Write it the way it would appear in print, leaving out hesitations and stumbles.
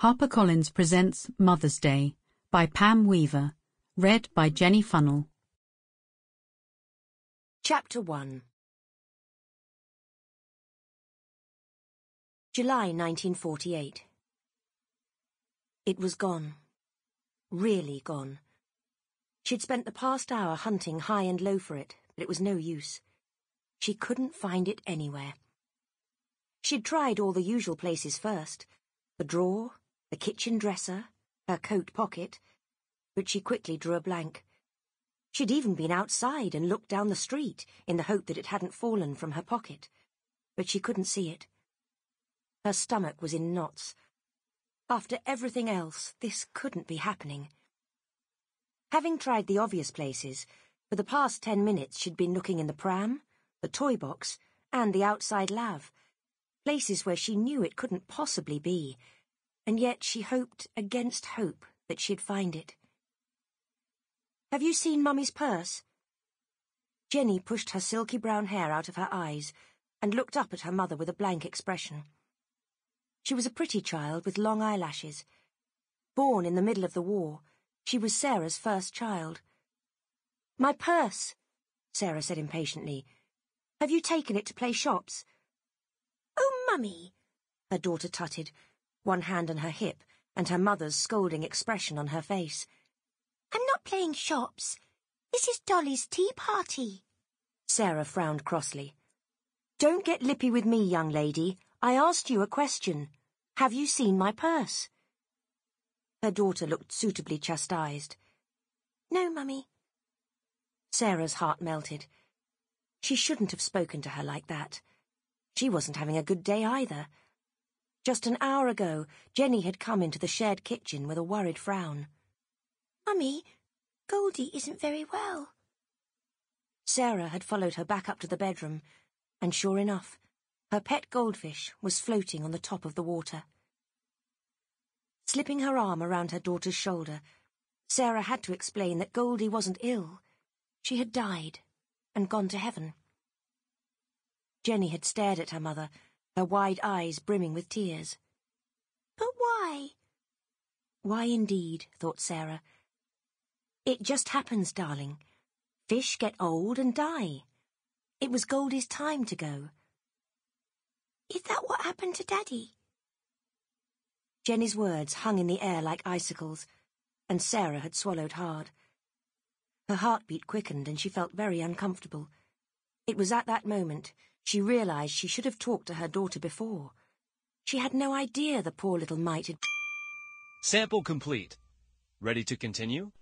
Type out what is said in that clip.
HarperCollins presents Mother's Day by Pam Weaver, read by Jenny Funnell. Chapter 1. July 1948. It was gone. Really gone. She'd spent the past hour hunting high and low for it, but it was no use. She couldn't find it anywhere. She'd tried all the usual places first, the drawer, the kitchen dresser, her coat pocket, but she quickly drew a blank. She'd even been outside and looked down the street in the hope that it hadn't fallen from her pocket, but she couldn't see it. Her stomach was in knots. After everything else, this couldn't be happening. Having tried the obvious places, for the past 10 minutes she'd been looking in the pram, the toy box, and the outside lav, places where she knew it couldn't possibly be, and yet she hoped against hope that she'd find it. "Have you seen Mummy's purse?" Jenny pushed her silky brown hair out of her eyes and looked up at her mother with a blank expression. She was a pretty child with long eyelashes. Born in the middle of the war, she was Sarah's first child. "My purse," Sarah said impatiently. "Have you taken it to play shops?" "Oh, Mummy," her daughter tutted, one hand on her hip and her mother's scolding expression on her face. "I'm not playing shops. This is Dolly's tea party." Sarah frowned crossly. "Don't get lippy with me, young lady. I asked you a question. Have you seen my purse?" Her daughter looked suitably chastised. "No, Mummy." Sarah's heart melted. She shouldn't have spoken to her like that. She wasn't having a good day either. Just an hour ago, Jenny had come into the shared kitchen with a worried frown. "Mummy, Goldie isn't very well." Sarah had followed her back up to the bedroom, and sure enough, her pet goldfish was floating on the top of the water. Slipping her arm around her daughter's shoulder, Sarah had to explain that Goldie wasn't ill. She had died and gone to heaven. Jenny had stared at her mother, her wide eyes brimming with tears. "But why?" Why indeed, thought Sarah. "It just happens, darling. Fish get old and die. It was Goldie's time to go." "Is that what happened to Daddy?" Jenny's words hung in the air like icicles, and Sarah had swallowed hard. Her heartbeat quickened and she felt very uncomfortable. It was at that moment she realized she should have talked to her daughter before. She had no idea the poor little mite had... Sample complete. Ready to continue?